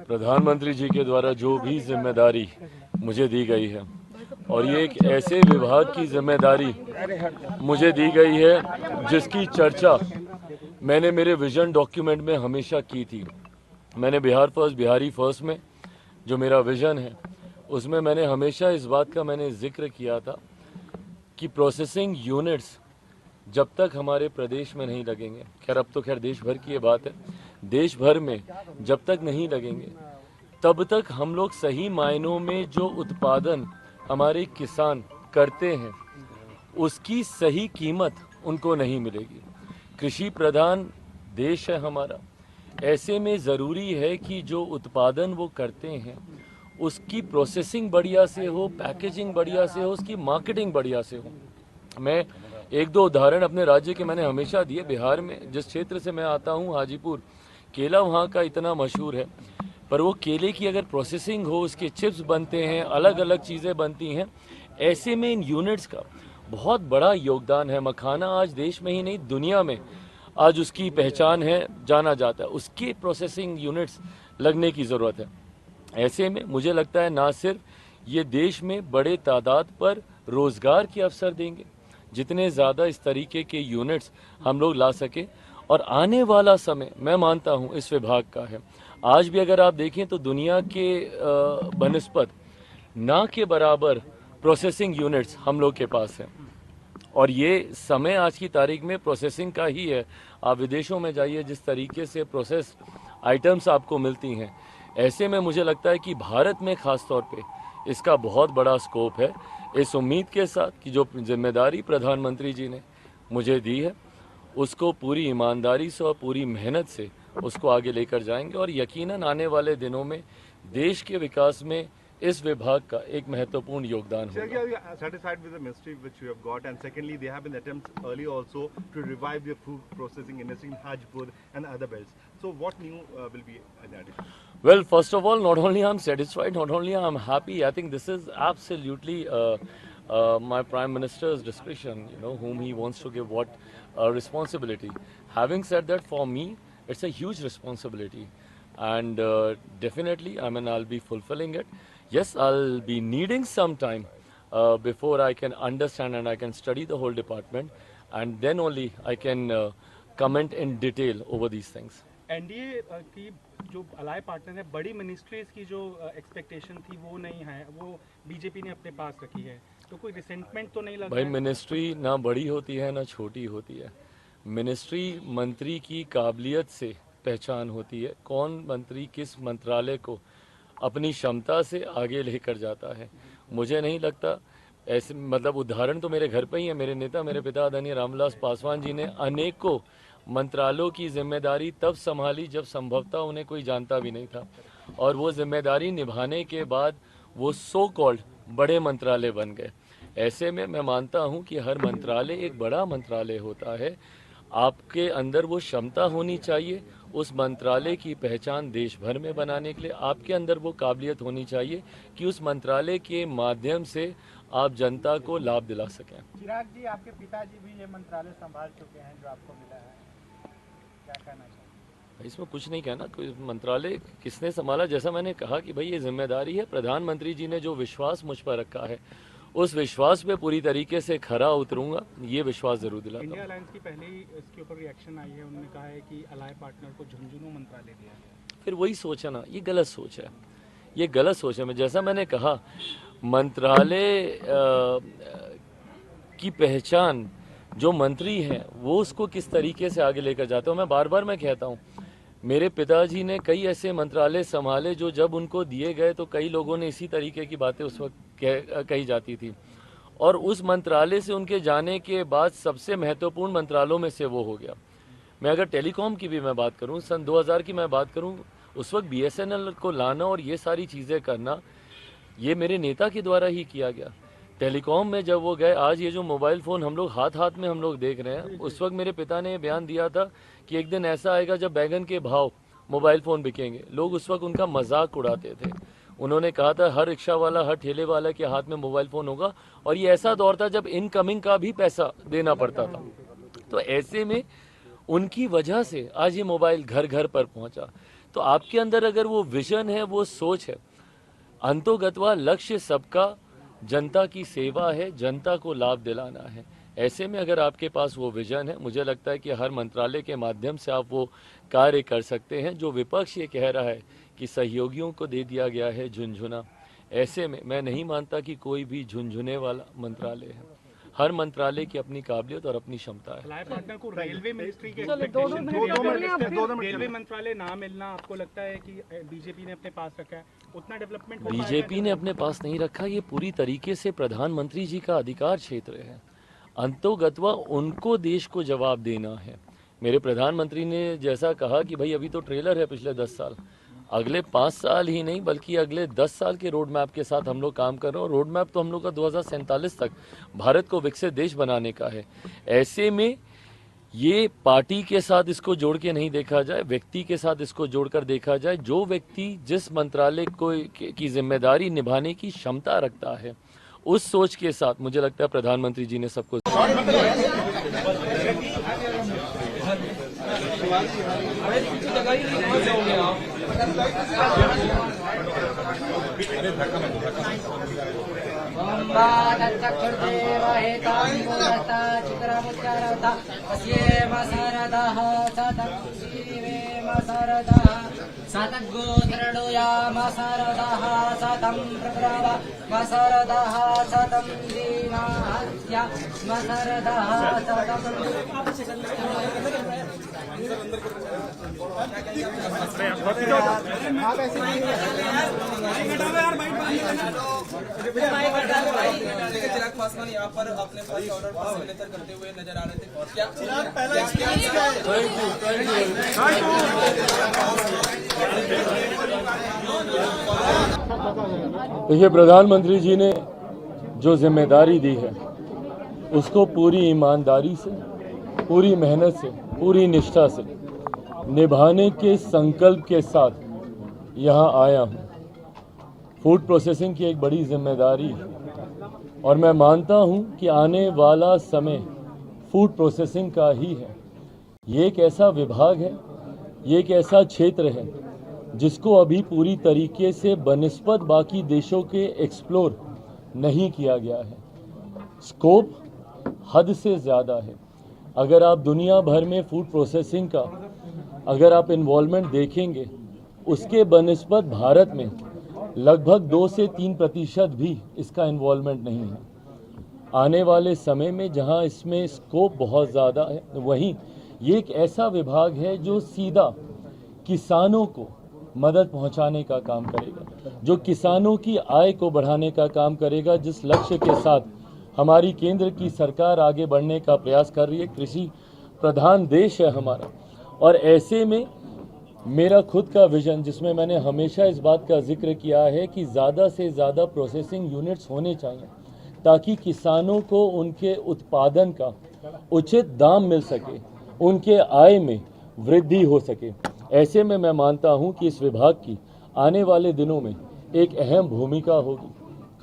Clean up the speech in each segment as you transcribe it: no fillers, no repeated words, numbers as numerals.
प्रधानमंत्री जी के द्वारा जो भी जिम्मेदारी मुझे दी गई है और ये एक ऐसे विभाग की जिम्मेदारी मुझे दी गई है जिसकी चर्चा मैंने मेरे विजन डॉक्यूमेंट में हमेशा की थी। मैंने बिहार फर्स्ट, बिहारी फर्स्ट में जो मेरा विजन है उसमें मैंने हमेशा इस बात का मैंने जिक्र किया था कि प्रोसेसिंग यूनिट्स जब तक हमारे प्रदेश में नहीं लगेंगे, खैर अब तो खैर देश भर की ये बात है, देश भर में जब तक नहीं लगेंगे तब तक हम लोग सही मायनों में जो उत्पादन हमारे किसान करते हैं उसकी सही कीमत उनको नहीं मिलेगी। कृषि प्रधान देश है हमारा, ऐसे में ज़रूरी है कि जो उत्पादन वो करते हैं उसकी प्रोसेसिंग बढ़िया से हो, पैकेजिंग बढ़िया से हो, उसकी मार्केटिंग बढ़िया से हो। मैं एक दो उदाहरण अपने राज्य के मैंने हमेशा दिए। बिहार में जिस क्षेत्र से मैं आता हूँ, हाजीपुर, केला वहाँ का इतना मशहूर है, पर वो केले की अगर प्रोसेसिंग हो, उसके चिप्स बनते हैं, अलग अलग चीज़ें बनती हैं, ऐसे में इन यूनिट्स का बहुत बड़ा योगदान है। मखाना आज देश में ही नहीं दुनिया में आज उसकी पहचान है, जाना जाता है। उसके प्रोसेसिंग यूनिट्स लगने की ज़रूरत है। ऐसे में मुझे लगता है ना सिर्फ ये देश में बड़े तादाद पर रोज़गार के अवसर देंगे, जितने ज़्यादा इस तरीके के यूनिट्स हम लोग ला सकें, और आने वाला समय मैं मानता हूँ इस विभाग का है। आज भी अगर आप देखें तो दुनिया के बनस्पत ना के बराबर प्रोसेसिंग यूनिट्स हम लोग के पास हैं, और ये समय आज की तारीख में प्रोसेसिंग का ही है। आप विदेशों में जाइए, जिस तरीके से प्रोसेस आइटम्स आपको मिलती हैं, ऐसे में मुझे लगता है कि भारत में ख़ास तौर पे इसका बहुत बड़ा स्कोप है। इस उम्मीद के साथ कि जो जिम्मेदारी प्रधानमंत्री जी ने मुझे दी है उसको पूरी ईमानदारी से और पूरी मेहनत से उसको आगे लेकर जाएंगे, और यकीनन आने वाले दिनों में देश के विकास में इस विभाग का एक महत्वपूर्ण योगदान होगा। Sir, are you satisfied with the ministry which you have got? And secondly, there have been attempts early also to revive your food processing industry in Hajipur and other belts. So what new will be in addition? Well, first of all, not only I'm satisfied, not only I'm happy, I think this is absolutely my Prime Minister's discretion, whom he wants to give what responsibility. Having said that, for me, it's a huge responsibility. And definitely, I'll be fulfilling it. Yes, I'll be needing some time before I can understand and I can study the whole department. And then only I can comment in detail over these things. NDA की जो अलाय partner है, बड़ी ministries की जो expectation थी वो नहीं है, वो बीजेपी ने अपने पास रखी है, तो कोई रिसेंटमेंट तो नहीं लगा? भाई, मिनिस्ट्री ना बड़ी होती है ना छोटी होती है। मिनिस्ट्री मंत्री की काबिलियत से पहचान होती है, कौन मंत्री किस मंत्रालय को अपनी क्षमता से आगे लेकर जाता है। मुझे नहीं लगता ऐसे, मतलब उदाहरण तो मेरे घर पे ही है। मेरे नेता, मेरे पिता आदरणीय रामविलास पासवान जी ने अनेकों मंत्रालयों की जिम्मेदारी तब संभाली जब संभवतः उन्हें कोई जानता भी नहीं था, और वो जिम्मेदारी निभाने के बाद वो सो कॉल्ड बड़े मंत्रालय बन गए। ऐसे में मैं मानता हूं कि हर मंत्रालय एक बड़ा मंत्रालय होता है। आपके अंदर वो क्षमता होनी चाहिए उस मंत्रालय की पहचान देश भर में बनाने के लिए। आपके अंदर वो काबिलियत होनी चाहिए कि उस मंत्रालय के माध्यम से आप जनता को लाभ दिला सकें। चिराग जी, आपके पिताजी भी ये मंत्रालय संभाल चुके हैं जो आपको मिला है, क्या कहना चाहिए? इसमें कुछ नहीं कहना, कोई मंत्रालय किसने संभाला। जैसा मैंने कहा कि भाई ये जिम्मेदारी है, प्रधानमंत्री जी ने जो विश्वास मुझ पर रखा है उस विश्वास पे पूरी तरीके से खरा उतरूंगा, ये विश्वास जरूर दिलाता हूं। इंडिया अलायंस की पहले ही इसके ऊपर रिएक्शन आई है, उन्होंने कहा है कि अलाय पार्टनर को झुंझुनू मंत्रालय दिया गया। फिर वही सोच है ना, ये गलत सोच है, ये गलत सोच है। मैं जैसा मैंने कहा, मंत्रालय की पहचान जो मंत्री हैं वो उसको किस तरीके से आगे लेकर जाते हो। मैं बार बार मैं कहता हूँ, मेरे पिताजी ने कई ऐसे मंत्रालय संभाले जो जब उनको दिए गए तो कई लोगों ने इसी तरीके की बातें उस वक्त कही जाती थी, और उस मंत्रालय से उनके जाने के बाद सबसे महत्वपूर्ण मंत्रालयों में से वो हो गया। मैं अगर टेलीकॉम की भी मैं बात करूं, सन 2000 की मैं बात करूं, उस वक्त बीएसएनएल को लाना और ये सारी चीज़ें करना ये मेरे नेता के द्वारा ही किया गया। टेलीकॉम में जब वो गए, आज ये जो मोबाइल फ़ोन हम लोग हाथ हाथ में हम लोग देख रहे हैं, उस वक्त मेरे पिता ने बयान दिया था कि एक दिन ऐसा आएगा जब बैगन के भाव मोबाइल फ़ोन बिकेंगे। लोग उस वक्त उनका मजाक उड़ाते थे। उन्होंने कहा था हर रिक्शा वाला, हर ठेले वाला के हाथ में मोबाइल फ़ोन होगा, और ये ऐसा दौर था जब इनकमिंग का भी पैसा देना पड़ता था। तो ऐसे में उनकी वजह से आज ये मोबाइल घर घर पर पहुंचा। तो आपके अंदर अगर वो विजन है, वो सोच है, अंतोगत्वा लक्ष्य सबका जनता की सेवा है, जनता को लाभ दिलाना है। ऐसे में अगर आपके पास वो विजन है, मुझे लगता है कि हर मंत्रालय के माध्यम से आप वो कार्य कर सकते हैं। जो विपक्ष ये कह रहा है कि सहयोगियों को दे दिया गया है झुनझुना, ऐसे में मैं नहीं मानता कि कोई भी झुनझुने वाला मंत्रालय है। हर मंत्रालय की अपनी काबिलियत और अपनी क्षमता है। अलाय पार्टनर को रेलवे मिनिस्ट्री के एक्सपेक्टेशन रेलवे मंत्रालय ना मिलना आपको लगता है कि बीजेपी ने अपने पास रखा है, उतना डेवलपमेंट बीजेपी ने अपने पास नहीं रखा, ये पूरी तरीके से प्रधानमंत्री जी का अधिकार क्षेत्र है। अंतोगत्वा उनको देश को जवाब देना है। मेरे प्रधानमंत्री ने जैसा कहा कि भाई अभी तो ट्रेलर है पिछले 10 साल, अगले 5 साल ही नहीं बल्कि अगले 10 साल के रोड मैप के साथ हम लोग काम कर रहे हैं। और रोड मैप तो हम लोग का 2047 तक भारत को विकसित देश बनाने का है। ऐसे में ये पार्टी के साथ इसको जोड़ के नहीं देखा जाए, व्यक्ति के साथ इसको जोड़कर देखा जाए। जो व्यक्ति जिस मंत्रालय को की जिम्मेदारी निभाने की क्षमता रखता है, उस सोच के साथ मुझे लगता है प्रधानमंत्री जी ने सबको सतगोत्रडोयाम सरदः सतं प्रभव मसरदः सतं दीनाहत्या मसरदः चिराग पासवान यहाँ पर अपने फर्स्ट ऑर्डर पर सिग्नेचर करते हुए नजर आ रहे थे। क्या देखिए, प्रधानमंत्री जी ने जो जिम्मेदारी दी है उसको पूरी ईमानदारी से, पूरी मेहनत से, पूरी निष्ठा से निभाने के संकल्प के साथ यहाँ आया हूँ। फूड प्रोसेसिंग की एक बड़ी जिम्मेदारी है और मैं मानता हूँ कि आने वाला समय फूड प्रोसेसिंग का ही है। ये एक ऐसा विभाग है, ये एक ऐसा क्षेत्र है जिसको अभी पूरी तरीके से बनिस्बत बाकी देशों के एक्सप्लोर नहीं किया गया है। स्कोप हद से ज़्यादा है। अगर आप दुनिया भर में फूड प्रोसेसिंग का अगर आप इन्वॉल्वमेंट देखेंगे, उसके बनिस्बत भारत में लगभग 2 से 3% भी इसका इन्वॉल्वमेंट नहीं है। आने वाले समय में जहां इसमें स्कोप बहुत ज़्यादा है, वहीं ये एक ऐसा विभाग है जो सीधा किसानों को मदद पहुंचाने का काम करेगा, जो किसानों की आय को बढ़ाने का काम करेगा। जिस लक्ष्य के साथ हमारी केंद्र की सरकार आगे बढ़ने का प्रयास कर रही है, कृषि प्रधान देश है हमारा, और ऐसे में मेरा खुद का विजन, जिसमें मैंने हमेशा इस बात का जिक्र किया है कि ज़्यादा से ज़्यादा प्रोसेसिंग यूनिट्स होने चाहिए ताकि किसानों को उनके उत्पादन का उचित दाम मिल सके, उनके आय में वृद्धि हो सके। ऐसे में मैं मानता हूं कि इस विभाग की आने वाले दिनों में एक अहम भूमिका होगी।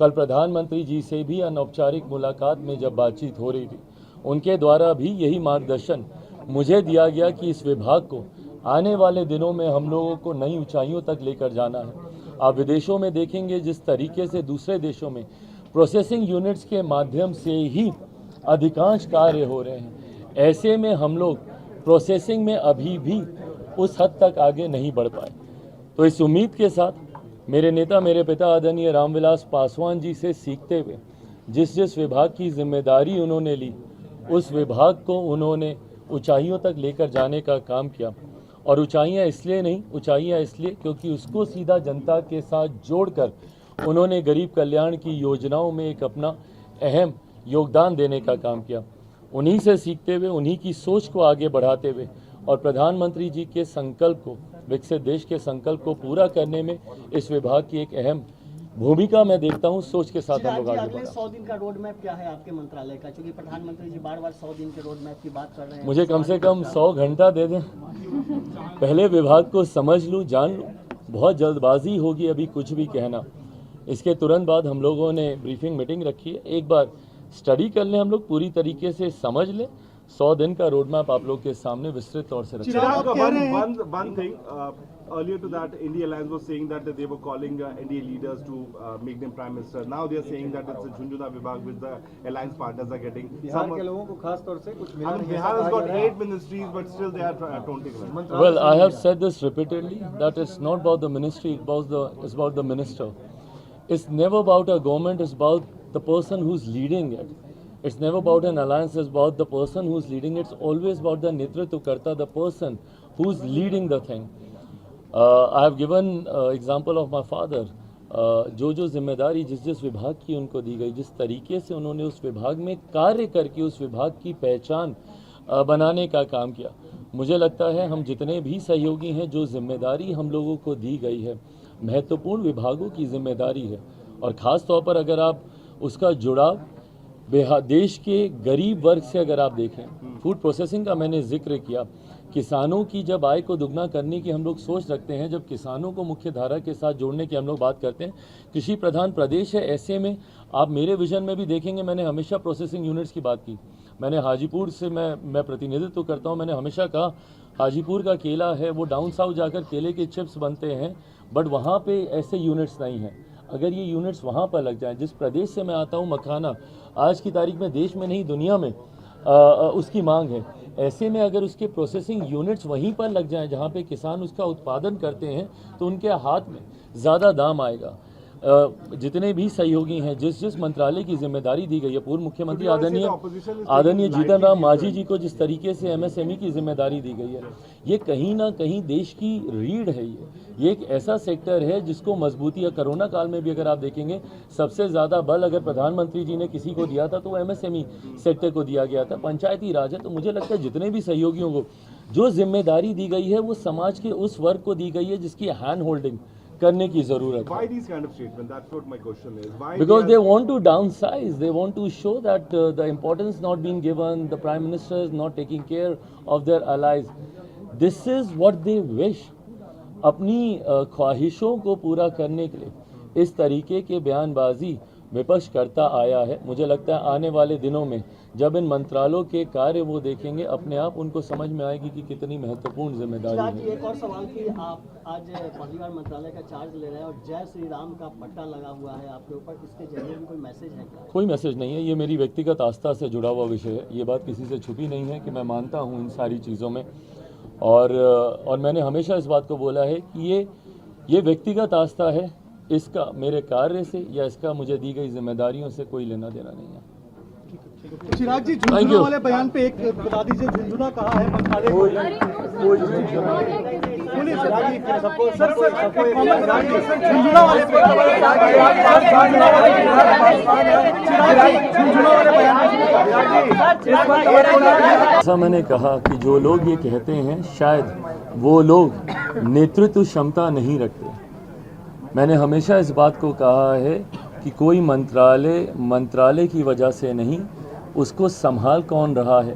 कल प्रधानमंत्री जी से भी अनौपचारिक मुलाकात में जब बातचीत हो रही थी, उनके द्वारा भी यही मार्गदर्शन मुझे दिया गया कि इस विभाग को आने वाले दिनों में हम लोगों को नई ऊंचाइयों तक लेकर जाना है। आप विदेशों में देखेंगे जिस तरीके से दूसरे देशों में प्रोसेसिंग यूनिट्स के माध्यम से ही अधिकांश कार्य हो रहे हैं, ऐसे में हम लोग प्रोसेसिंग में अभी भी उस हद तक आगे नहीं बढ़ पाए। तो इस उम्मीद के साथ मेरे नेता, मेरे पिता आदरणीय रामविलास पासवान जी से सीखते हुए जिस जिस विभाग की जिम्मेदारी उन्होंने ली, उस विभाग को उन्होंने ऊंचाइयों तक लेकर जाने का काम किया। और ऊंचाइयां इसलिए नहीं, ऊंचाइयां इसलिए क्योंकि उसको सीधा जनता के साथ जोड़कर उन्होंने गरीब कल्याण की योजनाओं में एक अपना अहम योगदान देने का काम किया। उन्हीं से सीखते हुए, उन्हीं की सोच को आगे बढ़ाते हुए और प्रधानमंत्री जी के संकल्प को, विकसित देश के संकल्प को पूरा करने में इस विभाग की एक अहम भूमिका मैं देखता हूं। सोच के साथ हम लोग आगे बढ़ा। 100 दिन का रोड मैप क्या है आपके मंत्रालय का? क्योंकि प्रधानमंत्री जी बार-बार 100 दिन के रोड मैप की बात कर रहे हैं। मुझे कम से कम 100 घंटा दे दें, पहले विभाग को समझ लूं, जान लूं। बहुत जल्दबाजी होगी अभी कुछ भी कहना। इसके तुरंत बाद हम लोगों ने ब्रीफिंग मीटिंग रखी है, एक बार स्टडी कर लें, हम लोग पूरी तरीके से समझ लें। 100 दिन का रोड मैप आप लोग के सामने विस्तृत तौर से रखा। One thing, earlier to that, India Alliance was saying that they were calling NDA leaders to make them prime minister. Now they are saying that it's a Jhunjhuna Vibhag which the alliance partners are getting. Bihar के लोगों को खास तौर से कुछ मिला नहीं है। Bihar has got 8 ministries, but still they are taunting them. Well, I have said this repeatedly, that it's not about the ministry, it's about the minister. It's never about a government, it's about the person who's leading it. It's never about an alliance, it's about the person who's leading it. It's always about the Netritva Karta, the person who's leading the thing. I have given example of my father. जो जिम्मेदारी जिस विभाग की उनको दी गई, जिस तरीके से उन्होंने उस विभाग में कार्य करके उस विभाग की पहचान बनाने का काम किया, मुझे लगता है हम जितने भी सहयोगी हैं, जो जिम्मेदारी हम लोगों को दी गई है, महत्वपूर्ण विभागों की जिम्मेदारी है, और ख़ास तौर पर अगर आप उसका जुड़ाव देश के गरीब वर्ग से अगर आप देखें, फूड प्रोसेसिंग का मैंने जिक्र किया, किसानों की जब आय को दुगना करने की हम लोग सोच रखते हैं, जब किसानों को मुख्य धारा के साथ जोड़ने की हम लोग बात करते हैं, कृषि प्रधान प्रदेश है, ऐसे में आप मेरे विजन में भी देखेंगे मैंने हमेशा प्रोसेसिंग यूनिट्स की बात की। मैंने हाजीपुर से मैं प्रतिनिधित्व करता हूं, मैंने हमेशा कहा हाजीपुर का केला है वो डाउन साउथ जाकर केले के चिप्स बनते हैं, बट वहाँ पे ऐसे यूनिट्स नहीं हैं। अगर ये यूनिट्स वहाँ पर लग जाएं, जिस प्रदेश से मैं आता हूँ मखाना आज की तारीख में देश में नहीं दुनिया में उसकी मांग है, ऐसे में अगर उसके प्रोसेसिंग यूनिट्स वहीं पर लग जाएं जहाँ पे किसान उसका उत्पादन करते हैं, तो उनके हाथ में ज़्यादा दाम आएगा। जितने भी सहयोगी हैं, जिस मंत्रालय की जिम्मेदारी दी गई है, पूर्व मुख्यमंत्री आदरणीय जीतन राम मांझी जी को जिस तरीके से MSME की जिम्मेदारी दी गई है, ये कहीं ना कहीं देश की रीढ़ है। ये एक ऐसा सेक्टर है जिसको मजबूती है। कोरोना काल में भी अगर आप देखेंगे, सबसे ज़्यादा बल अगर प्रधानमंत्री जी ने किसी को दिया था तो वो MSME सेक्टर को दिया गया था, पंचायती राज है। तो मुझे लगता है जितने भी सहयोगियों को जो जिम्मेदारी दी गई है, वो समाज के उस वर्ग को दी गई है जिसकी हैंड होल्डिंग करने की जरूरत है। Why these kind of statements? That's what my question is. Why? Because they want to downsize. They want to show that the importance not being given, the Prime Minister is not taking care of their allies. This is what they wish. अपनी ख्वाहिशों को पूरा करने के लिए इस तरीके के बयानबाजी विपक्ष करता आया है। मुझे लगता है आने वाले दिनों में जब इन मंत्रालयों के कार्य वो देखेंगे, अपने आप उनको समझ में आएगी कि कितनी महत्वपूर्ण जिम्मेदारी है। एक और सवाल कि आप आज पहली बार मंत्रालय का चार्ज ले रहे हैं और जय श्री राम का पट्टा लगा हुआ है आपके ऊपर, इसके जरिए भी कोई मैसेज है क्या? कोई मैसेज नहीं है, ये मेरी व्यक्तिगत आस्था से जुड़ा हुआ विषय है। ये बात किसी से छुपी नहीं है कि मैं मानता हूँ इन सारी चीज़ों में, और मैंने हमेशा इस बात को बोला है कि ये व्यक्तिगत आस्था है, इसका मेरे कार्य से या इसका मुझे दी गई जिम्मेदारियों से कोई लेना देना नहीं है। चिराग जी, झुंझुनू वाले बयान पे एक बता दीजिए, झुंझुनू कहा है मंत्रालय को ऐसा मैंने कहा कि जो लोग ये कहते हैं शायद वो लोग नेतृत्व क्षमता नहीं रखते। मैंने हमेशा इस बात को कहा है कि कोई मंत्रालय की वजह से नहीं, उसको संभाल कौन रहा है,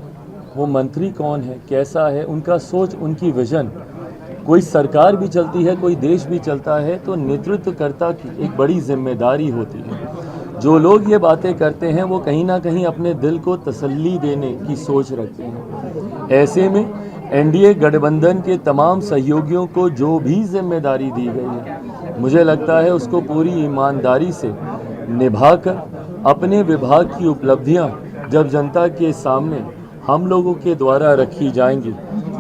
वो मंत्री कौन है, कैसा है, उनका सोच, उनकी विजन। कोई सरकार भी चलती है, कोई देश भी चलता है, तो नेतृत्वकर्ता की एक बड़ी जिम्मेदारी होती है। जो लोग ये बातें करते हैं वो कहीं ना कहीं अपने दिल को तसल्ली देने की सोच रखते हैं। ऐसे में NDA गठबंधन के तमाम सहयोगियों को जो भी जिम्मेदारी दी गई है, मुझे लगता है उसको पूरी ईमानदारी से निभाकर अपने विभाग की उपलब्धियां जब जनता के सामने हम लोगों के द्वारा रखी जाएंगी,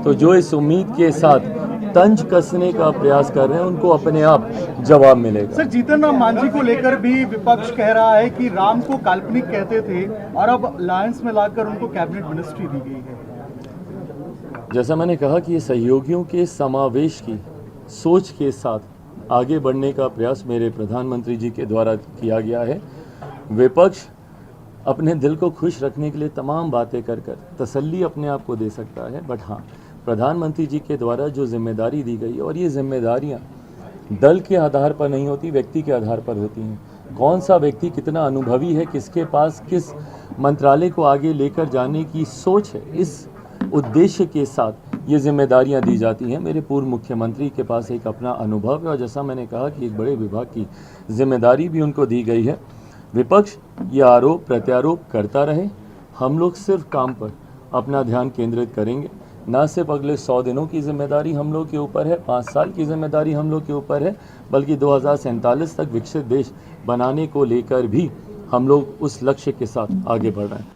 तो जो इस उम्मीद के साथ तंज कसने का प्रयास कर रहे हैं उनको अपने आप जवाब मिलेगा। सर, जीतन राम मांझी को लेकर भी विपक्ष कह रहा है कि राम को काल्पनिक कहते थे और अब अलायंस में लाकर उनको कैबिनेट मिनिस्ट्री दी गई है। जैसा मैंने कहा कि ये सहयोगियों के समावेश की सोच के साथ आगे बढ़ने का प्रयास मेरे प्रधानमंत्री जी के द्वारा किया गया है। विपक्ष अपने दिल को खुश रखने के लिए तमाम बातें कर तसल्ली अपने आप को दे सकता है, बट हाँ, प्रधानमंत्री जी के द्वारा जो जिम्मेदारी दी गई है, और ये जिम्मेदारियां दल के आधार पर नहीं होती, व्यक्ति के आधार पर होती हैं। कौन सा व्यक्ति कितना अनुभवी है, किसके पास किस मंत्रालय को आगे लेकर जाने की सोच है, इस उद्देश्य के साथ ये जिम्मेदारियां दी जाती हैं। मेरे पूर्व मुख्यमंत्री के पास एक अपना अनुभव है, और जैसा मैंने कहा कि एक बड़े विभाग की जिम्मेदारी भी उनको दी गई है। विपक्ष ये आरोप प्रत्यारोप करता रहे, हम लोग सिर्फ काम पर अपना ध्यान केंद्रित करेंगे। ना सिर्फ अगले 100 दिनों की जिम्मेदारी हम लोग के ऊपर है, 5 साल की जिम्मेदारी हम लोग के ऊपर है, बल्कि 2047 तक विकसित देश बनाने को लेकर भी हम लोग उस लक्ष्य के साथ आगे बढ़ रहे हैं।